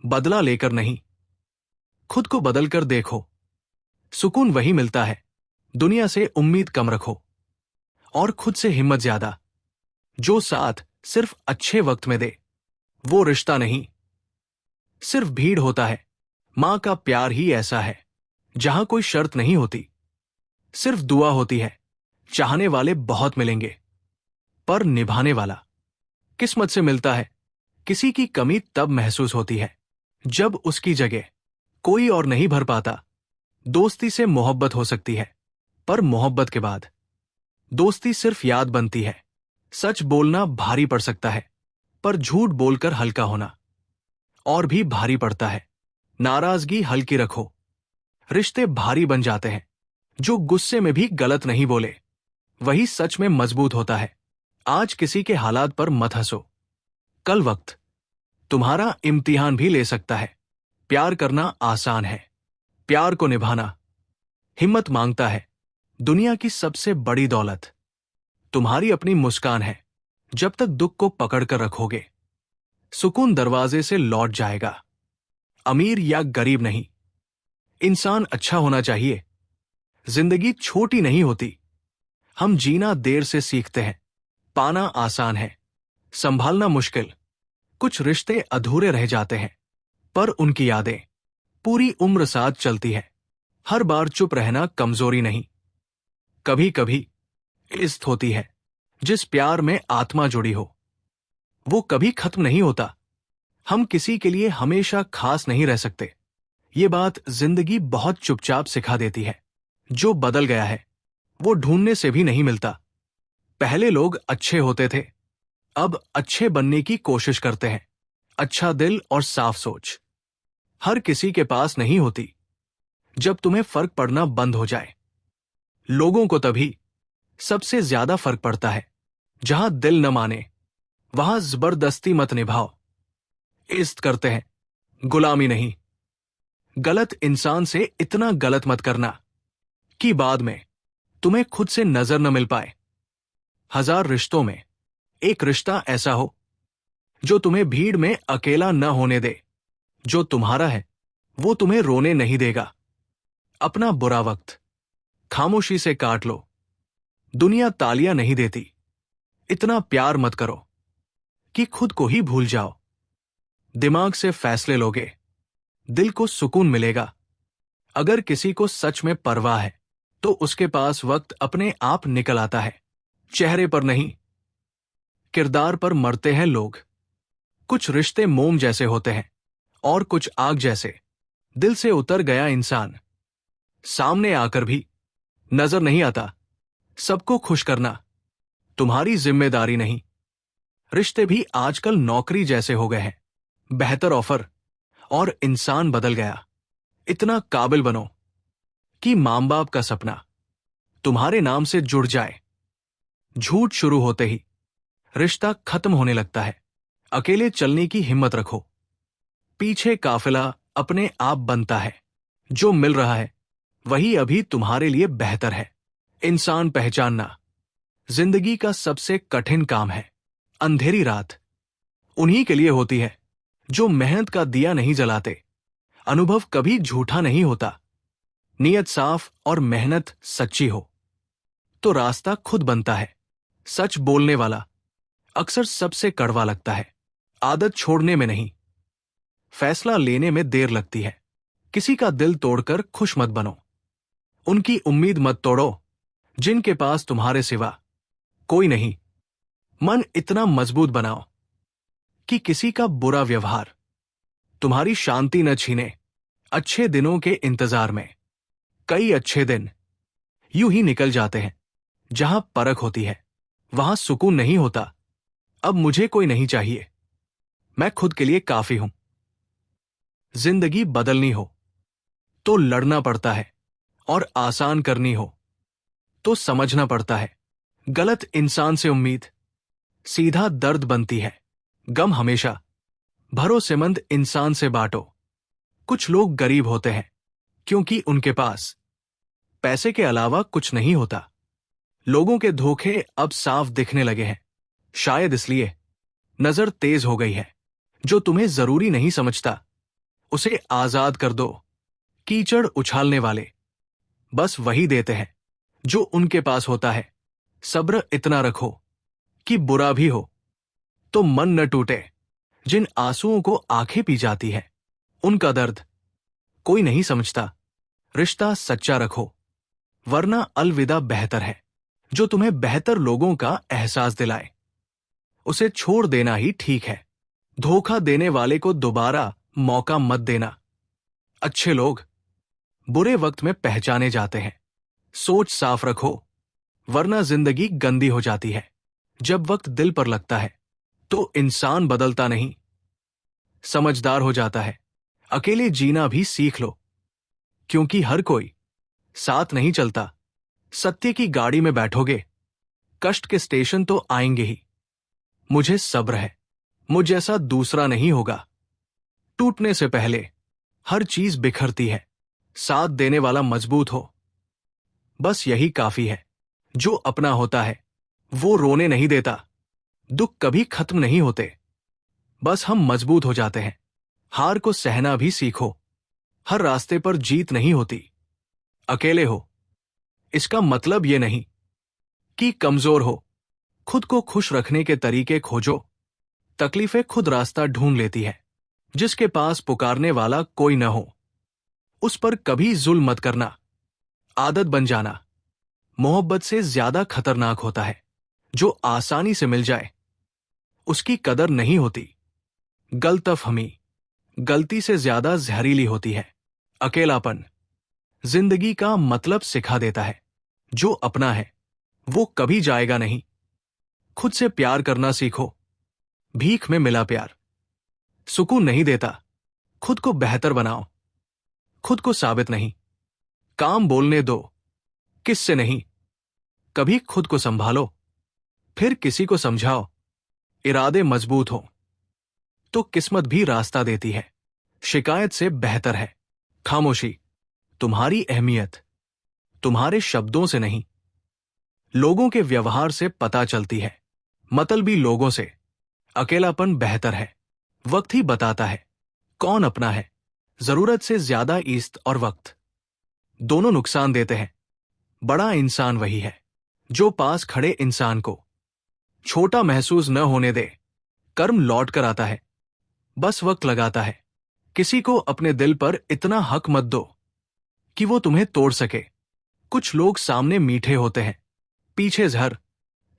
बदला लेकर नहीं, खुद को बदल कर देखो। सुकून वही मिलता है, दुनिया से उम्मीद कम रखो और खुद से हिम्मत ज्यादा। जो साथ सिर्फ अच्छे वक्त में दे वो रिश्ता नहीं, सिर्फ भीड़ होता है। मां का प्यार ही ऐसा है जहां कोई शर्त नहीं होती, सिर्फ दुआ होती है। चाहने वाले बहुत मिलेंगे पर निभाने वाला किस्मत से मिलता है। किसी की कमी तब महसूस होती है जब उसकी जगह कोई और नहीं भर पाता। दोस्ती से मोहब्बत हो सकती है, पर मोहब्बत के बाद दोस्ती सिर्फ याद बनती है। सच बोलना भारी पड़ सकता है, पर झूठ बोलकर हल्का होना और भी भारी पड़ता है। नाराजगी हल्की रखो, रिश्ते भारी बन जाते हैं। जो गुस्से में भी गलत नहीं बोले वही सच में मजबूत होता है। आज किसी के हालात पर मत हंसो, कल वक्त तुम्हारा इम्तिहान भी ले सकता है। प्यार करना आसान है, प्यार को निभाना हिम्मत मांगता है। दुनिया की सबसे बड़ी दौलत तुम्हारी अपनी मुस्कान है। जब तक दुख को पकड़ कर रखोगे, सुकून दरवाजे से लौट जाएगा। अमीर या गरीब नहीं, इंसान अच्छा होना चाहिए। जिंदगी छोटी नहीं होती, हम जीना देर से सीखते हैं। पाना आसान है, संभालना मुश्किल। कुछ रिश्ते अधूरे रह जाते हैं, पर उनकी यादें पूरी उम्र साथ चलती है। हर बार चुप रहना कमजोरी नहीं, कभी कभी इज्जत होती है। जिस प्यार में आत्मा जुड़ी हो वो कभी खत्म नहीं होता। हम किसी के लिए हमेशा खास नहीं रह सकते, ये बात जिंदगी बहुत चुपचाप सिखा देती है। जो बदल गया है वो ढूंढने से भी नहीं मिलता। पहले लोग अच्छे होते थे, अब अच्छे बनने की कोशिश करते हैं। अच्छा दिल और साफ सोच हर किसी के पास नहीं होती। जब तुम्हें फर्क पड़ना बंद हो जाए, लोगों को तभी सबसे ज्यादा फर्क पड़ता है। जहां दिल न माने वहां जबरदस्ती मत निभाओ। इज्जत करते हैं, गुलामी नहीं। गलत इंसान से इतना गलत मत करना कि बाद में तुम्हें खुद से नजर न मिल पाए। 1000 रिश्तों में एक रिश्ता ऐसा हो जो तुम्हें भीड़ में अकेला न होने दे। जो तुम्हारा है वो तुम्हें रोने नहीं देगा। अपना बुरा वक्त खामोशी से काट लो, दुनिया तालियां नहीं देती। इतना प्यार मत करो कि खुद को ही भूल जाओ। दिमाग से फैसले लोगे, दिल को सुकून मिलेगा। अगर किसी को सच में परवाह है तो उसके पास वक्त अपने आप निकल आता है। चेहरे पर नहीं, किरदार पर मरते हैं लोग। कुछ रिश्ते मोम जैसे होते हैं और कुछ आग जैसे। दिल से उतर गया इंसान सामने आकर भी नजर नहीं आता। सबको खुश करना तुम्हारी जिम्मेदारी नहीं। रिश्ते भी आजकल नौकरी जैसे हो गए हैं, बेहतर ऑफर और इंसान बदल गया। इतना काबिल बनो कि मां बाप का सपना तुम्हारे नाम से जुड़ जाए। झूठ शुरू होते ही रिश्ता खत्म होने लगता है। अकेले चलने की हिम्मत रखो, पीछे काफिला अपने आप बनता है। जो मिल रहा है वही अभी तुम्हारे लिए बेहतर है। इंसान पहचानना जिंदगी का सबसे कठिन काम है। अंधेरी रात उन्हीं के लिए होती है जो मेहनत का दिया नहीं जलाते। अनुभव कभी झूठा नहीं होता। नीयत साफ और मेहनत सच्ची हो तो रास्ता खुद बनता है। सच बोलने वाला अक्सर सबसे कड़वा लगता है। आदत छोड़ने में नहीं, फैसला लेने में देर लगती है। किसी का दिल तोड़कर खुश मत बनो, उनकी उम्मीद मत तोड़ो जिनके पास तुम्हारे सिवा कोई नहीं। मन इतना मजबूत बनाओ कि किसी का बुरा व्यवहार तुम्हारी शांति न छीने। अच्छे दिनों के इंतजार में कई अच्छे दिन यूं ही निकल जाते हैं। जहां परख होती है वहां सुकून नहीं होता। अब मुझे कोई नहीं चाहिए, मैं खुद के लिए काफी हूं। जिंदगी बदलनी हो तो लड़ना पड़ता है, और आसान करनी हो तो समझना पड़ता है। गलत इंसान से उम्मीद सीधा दर्द बनती है। गम हमेशा भरोसेमंद इंसान से बांटो। कुछ लोग गरीब होते हैं क्योंकि उनके पास पैसे के अलावा कुछ नहीं होता। लोगों के धोखे अब साफ दिखने लगे हैं, शायद इसलिए नजर तेज हो गई है। जो तुम्हें जरूरी नहीं समझता उसे आजाद कर दो। कीचड़ उछालने वाले बस वही देते हैं जो उनके पास होता है। सब्र इतना रखो कि बुरा भी हो तो मन न टूटे। जिन आंसुओं को आंखें पी जाती है उनका दर्द कोई नहीं समझता। रिश्ता सच्चा रखो, वरना अलविदा बेहतर है। जो तुम्हें बेहतर लोगों का एहसास दिलाए उसे छोड़ देना ही ठीक है। धोखा देने वाले को दोबारा मौका मत देना। अच्छे लोग बुरे वक्त में पहचाने जाते हैं। सोच साफ रखो, वरना जिंदगी गंदी हो जाती है। जब वक्त दिल पर लगता है तो इंसान बदलता नहीं, समझदार हो जाता है। अकेले जीना भी सीख लो, क्योंकि हर कोई साथ नहीं चलता। सत्य की गाड़ी में बैठोगे, कष्ट के स्टेशन तो आएंगे ही। मुझे सब्र है, मुझ जैसा दूसरा नहीं होगा। टूटने से पहले हर चीज बिखरती है, साथ देने वाला मजबूत हो, बस यही काफी है। जो अपना होता है वो रोने नहीं देता। दुख कभी खत्म नहीं होते, बस हम मजबूत हो जाते हैं। हार को सहना भी सीखो, हर रास्ते पर जीत नहीं होती। अकेले हो इसका मतलब ये नहीं कि कमजोर हो। खुद को खुश रखने के तरीके खोजो। तकलीफें खुद रास्ता ढूंढ लेती है। जिसके पास पुकारने वाला कोई न हो उस पर कभी जुल्म मत करना। आदत बन जाना मोहब्बत से ज्यादा खतरनाक होता है। जो आसानी से मिल जाए उसकी कदर नहीं होती। गलतफहमी गलती से ज्यादा जहरीली होती है। अकेलापन जिंदगी का मतलब सिखा देता है। जो अपना है वो कभी जाएगा नहीं। खुद से प्यार करना सीखो, भीख में मिला प्यार सुकून नहीं देता। खुद को बेहतर बनाओ, खुद को साबित नहीं। काम बोलने दो, किससे नहीं। कभी खुद को संभालो, फिर किसी को समझाओ। इरादे मजबूत हो तो किस्मत भी रास्ता देती है। शिकायत से बेहतर है खामोशी। तुम्हारी अहमियत तुम्हारे शब्दों से नहीं, लोगों के व्यवहार से पता चलती है। मतलबी लोगों से अकेलापन बेहतर है। वक्त ही बताता है कौन अपना है। जरूरत से ज्यादा इज्जत और वक्त दोनों नुकसान देते हैं। बड़ा इंसान वही है जो पास खड़े इंसान को छोटा महसूस न होने दे। कर्म लौट कर आता है, बस वक्त लगाता है। किसी को अपने दिल पर इतना हक मत दो कि वो तुम्हें तोड़ सके। कुछ लोग सामने मीठे होते हैं, पीछे जहर।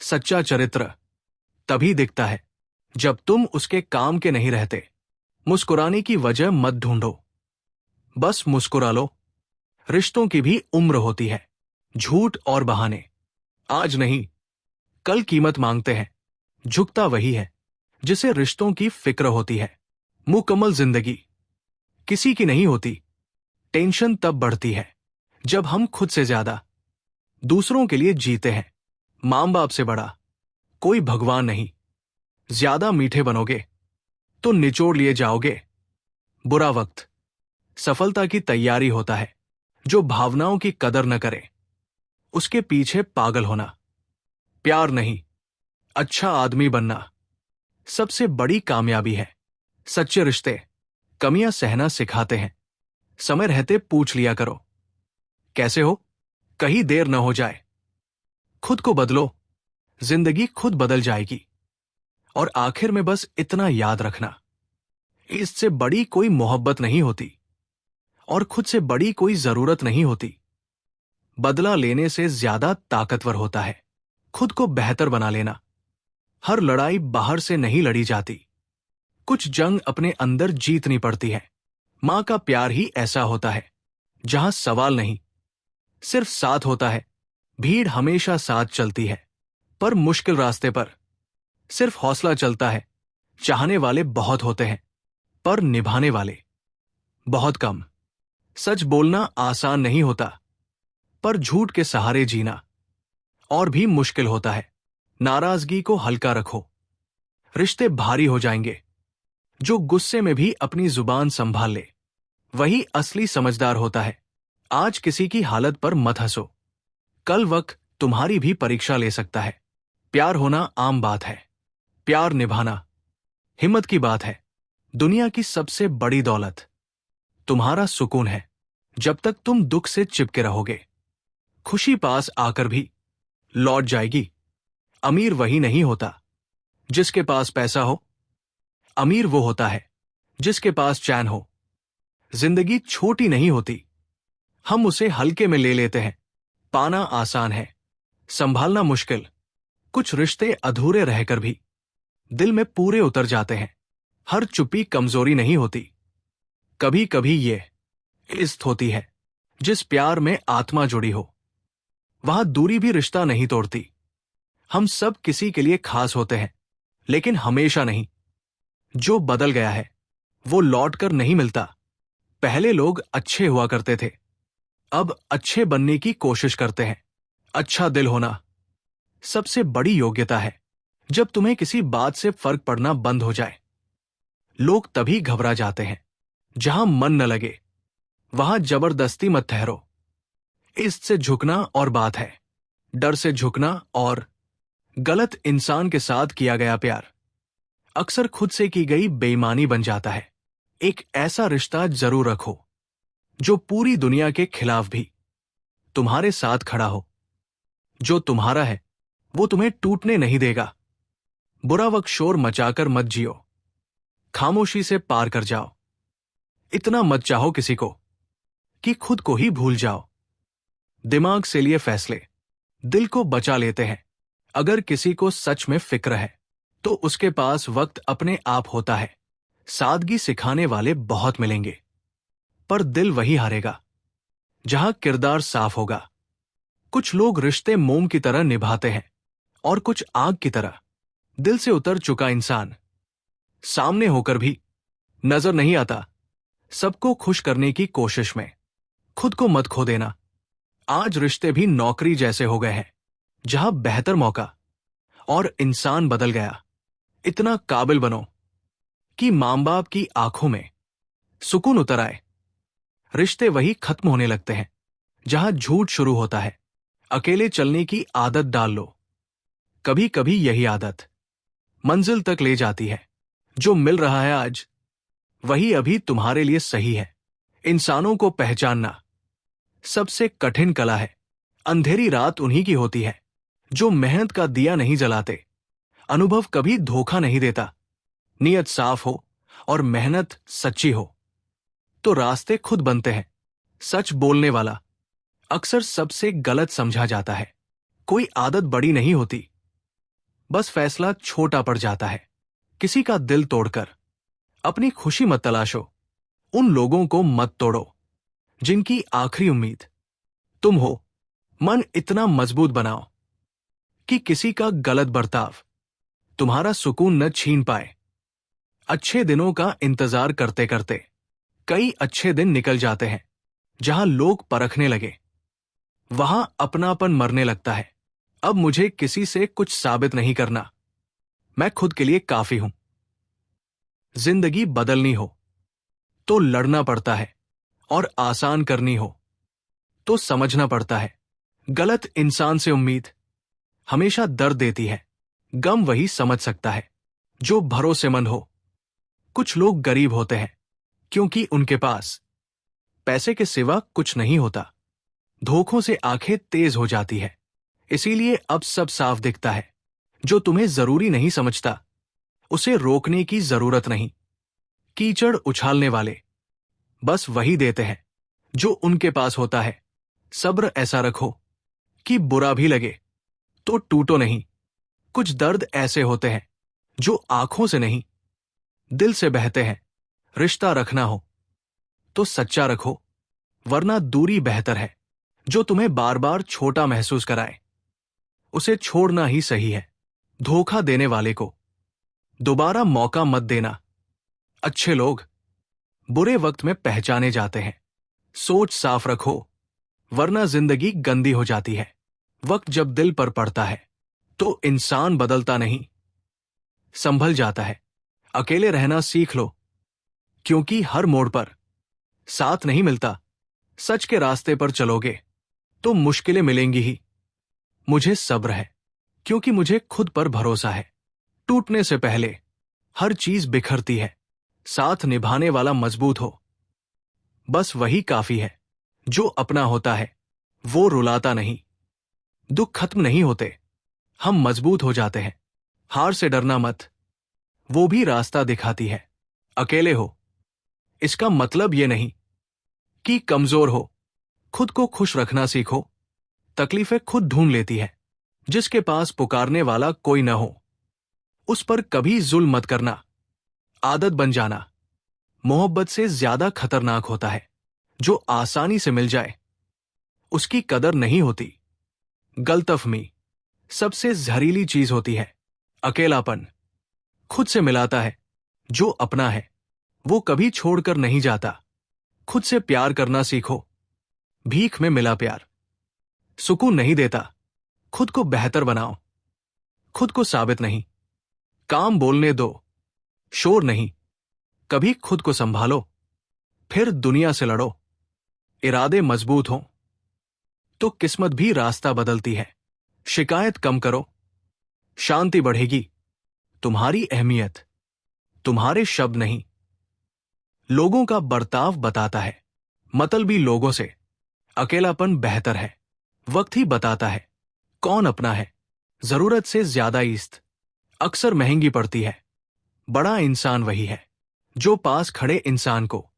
सच्चा चरित्र तभी दिखता है जब तुम उसके काम के नहीं रहते। मुस्कुराने की वजह मत ढूंढो, बस मुस्कुरा लो। रिश्तों की भी उम्र होती है। झूठ और बहाने आज नहीं कल कीमत मांगते हैं। झुकता वही है जिसे रिश्तों की फिक्र होती है। मुकम्मल जिंदगी किसी की नहीं होती। टेंशन तब बढ़ती है जब हम खुद से ज्यादा दूसरों के लिए जीते हैं। मां बाप से बड़ा कोई भगवान नहीं। ज्यादा मीठे बनोगे तो निचोड़ लिए जाओगे। बुरा वक्त सफलता की तैयारी होता है। जो भावनाओं की कदर न करे उसके पीछे पागल होना। प्यार नहीं, अच्छा आदमी बनना सबसे बड़ी कामयाबी है। सच्चे रिश्ते कमियां सहना सिखाते हैं। समय रहते पूछ लिया करो कैसे हो, कहीं देर न हो जाए। खुद को बदलो, जिंदगी खुद बदल जाएगी। और आखिर में बस इतना याद रखना, इससे बड़ी कोई मोहब्बत नहीं होती और खुद से बड़ी कोई जरूरत नहीं होती। बदला लेने से ज्यादा ताकतवर होता है खुद को बेहतर बना लेना। हर लड़ाई बाहर से नहीं लड़ी जाती, कुछ जंग अपने अंदर जीतनी पड़ती है। मां का प्यार ही ऐसा होता है जहां सवाल नहीं, सिर्फ साथ होता है। भीड़ हमेशा साथ चलती है, पर मुश्किल रास्ते पर सिर्फ हौसला चलता है। चाहने वाले बहुत होते हैं, पर निभाने वाले बहुत कम। सच बोलना आसान नहीं होता, पर झूठ के सहारे जीना और भी मुश्किल होता है। नाराजगी को हल्का रखो, रिश्ते भारी हो जाएंगे। जो गुस्से में भी अपनी जुबान संभाल ले वही असली समझदार होता है। आज किसी की हालत पर मत हंसो, कल वक्त तुम्हारी भी परीक्षा ले सकता है। प्यार होना आम बात है, प्यार निभाना हिम्मत की बात है। दुनिया की सबसे बड़ी दौलत तुम्हारा सुकून है जब तक तुम दुख से चिपके रहोगे। खुशी पास आकर भी लौट जाएगी। अमीर वही नहीं होता जिसके पास पैसा हो, अमीर वो होता है जिसके पास चैन हो। जिंदगी छोटी नहीं होती, हम उसे हल्के में ले लेते हैं। पाना आसान है, संभालना मुश्किल। कुछ रिश्ते अधूरे रहकर भी दिल में पूरे उतर जाते हैं। हर चुप्पी कमजोरी नहीं होती, कभी कभी ये इज्जत होती है। जिस प्यार में आत्मा जुड़ी हो वहां दूरी भी रिश्ता नहीं तोड़ती। हम सब किसी के लिए खास होते हैं, लेकिन हमेशा नहीं। जो बदल गया है वो लौट कर नहीं मिलता। पहले लोग अच्छे हुआ करते थे, अब अच्छे बनने की कोशिश करते हैं। अच्छा दिल होना सबसे बड़ी योग्यता है। जब तुम्हें किसी बात से फर्क पड़ना बंद हो जाए, लोग तभी घबरा जाते हैं। जहां मन न लगे वहां जबरदस्ती मत ठहरो। इज्जत से झुकना और बात है, डर से झुकना और गलत इंसान के साथ किया गया प्यार अक्सर खुद से की गई बेईमानी बन जाता है। एक ऐसा रिश्ता जरूर रखो जो पूरी दुनिया के खिलाफ भी तुम्हारे साथ खड़ा हो। जो तुम्हारा है वो तुम्हें टूटने नहीं देगा। बुरा वक्त शोर मचाकर मत जियो, खामोशी से पार कर जाओ। इतना मत चाहो किसी को कि खुद को ही भूल जाओ। दिमाग से लिए फैसले दिल को बचा लेते हैं। अगर किसी को सच में फिक्र है तो उसके पास वक्त अपने आप होता है। सादगी सिखाने वाले बहुत मिलेंगे, पर दिल वही हारेगा जहां किरदार साफ होगा। कुछ लोग रिश्ते मोम की तरह निभाते हैं और कुछ आग की तरह। दिल से उतर चुका इंसान सामने होकर भी नजर नहीं आता। सबको खुश करने की कोशिश में खुद को मत खो देना। आज रिश्ते भी नौकरी जैसे हो गए हैं, जहां बेहतर मौका और इंसान बदल गया। इतना काबिल बनो कि मां बाप की आंखों में सुकून उतर आए। रिश्ते वही खत्म होने लगते हैं जहां झूठ शुरू होता है। अकेले चलने की आदत डाल लो। कभी कभी यही आदत मंजिल तक ले जाती है। जो मिल रहा है आज वही अभी तुम्हारे लिए सही है। इंसानों को पहचानना सबसे कठिन कला है। अंधेरी रात उन्हीं की होती है जो मेहनत का दिया नहीं जलाते। अनुभव कभी धोखा नहीं देता। नियत साफ हो और मेहनत सच्ची हो तो रास्ते खुद बनते हैं। सच बोलने वाला अक्सर सबसे गलत समझा जाता है। कोई आदत बड़ी नहीं होती, बस फैसला छोटा पड़ जाता है। किसी का दिल तोड़कर अपनी खुशी मत तलाशो। उन लोगों को मत तोड़ो जिनकी आखिरी उम्मीद तुम हो। मन इतना मजबूत बनाओ कि किसी का गलत बर्ताव तुम्हारा सुकून न छीन पाए। अच्छे दिनों का इंतजार करते करते कई अच्छे दिन निकल जाते हैं। जहां लोग परखने लगे वहां अपनापन मरने लगता है। अब मुझे किसी से कुछ साबित नहीं करना, मैं खुद के लिए काफी हूं। जिंदगी बदलनी हो तो लड़ना पड़ता है, और आसान करनी हो तो समझना पड़ता है। गलत इंसान से उम्मीद हमेशा दर्द देती है। गम वही समझ सकता है जो भरोसेमंद हो। कुछ लोग गरीब होते हैं क्योंकि उनके पास पैसे के सिवा कुछ नहीं होता। धोखों से आंखें तेज हो जाती है, इसीलिए अब सब साफ दिखता है। जो तुम्हें जरूरी नहीं समझता उसे रोकने की जरूरत नहीं। कीचड़ उछालने वाले बस वही देते हैं जो उनके पास होता है। सब्र ऐसा रखो कि बुरा भी लगे तो टूटो नहीं। कुछ दर्द ऐसे होते हैं जो आंखों से नहीं दिल से बहते हैं। रिश्ता रखना हो तो सच्चा रखो, वरना दूरी बेहतर है। जो तुम्हें बार बार छोटा महसूस कराए उसे छोड़ना ही सही है। धोखा देने वाले को दोबारा मौका मत देना। अच्छे लोग बुरे वक्त में पहचाने जाते हैं। सोच साफ रखो, वरना जिंदगी गंदी हो जाती है। वक्त जब दिल पर पड़ता है तो इंसान बदलता नहीं, संभल जाता है। अकेले रहना सीख लो, क्योंकि हर मोड़ पर साथ नहीं मिलता। सच के रास्ते पर चलोगे तो मुश्किलें मिलेंगी ही। मुझे सब्र है क्योंकि मुझे खुद पर भरोसा है। टूटने से पहले हर चीज बिखरती है, साथ निभाने वाला मजबूत हो। बस वही काफी है। जो अपना होता है वो रुलाता नहीं। दुख खत्म नहीं होते, हम मजबूत हो जाते हैं। हार से डरना मत, वो भी रास्ता दिखाती है। अकेले हो इसका मतलब ये नहीं कि कमजोर हो। खुद को खुश रखना सीखो। तकलीफें खुद ढूंढ लेती है। जिसके पास पुकारने वाला कोई न हो उस पर कभी जुल्म मत करना। आदत बन जाना मोहब्बत से ज्यादा खतरनाक होता है। जो आसानी से मिल जाए उसकी कदर नहीं होती। गलतफहमी सबसे जहरीली चीज होती है। अकेलापन खुद से मिलाता है। जो अपना है वो कभी छोड़कर नहीं जाता। खुद से प्यार करना सीखो। भीख में मिला प्यार सुकून नहीं देता। खुद को बेहतर बनाओ। खुद को साबित नहीं, काम बोलने दो, शोर नहीं। कभी खुद को संभालो, फिर दुनिया से लड़ो। इरादे मजबूत हों तो किस्मत भी रास्ता बदलती है। शिकायत कम करो, शांति बढ़ेगी। तुम्हारी अहमियत तुम्हारे शब्द नहीं, लोगों का बर्ताव बताता है। मतलबी लोगों से अकेलापन बेहतर है। वक्त ही बताता है कौन अपना है। जरूरत से ज्यादा इज्जत अक्सर महंगी पड़ती है। बड़ा इंसान वही है जो पास खड़े इंसान को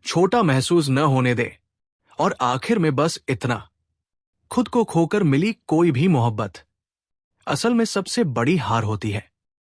छोटा महसूस न होने दे। और आखिर में बस इतना, खुद को खोकर मिली कोई भी मोहब्बत असल में सबसे बड़ी हार होती है।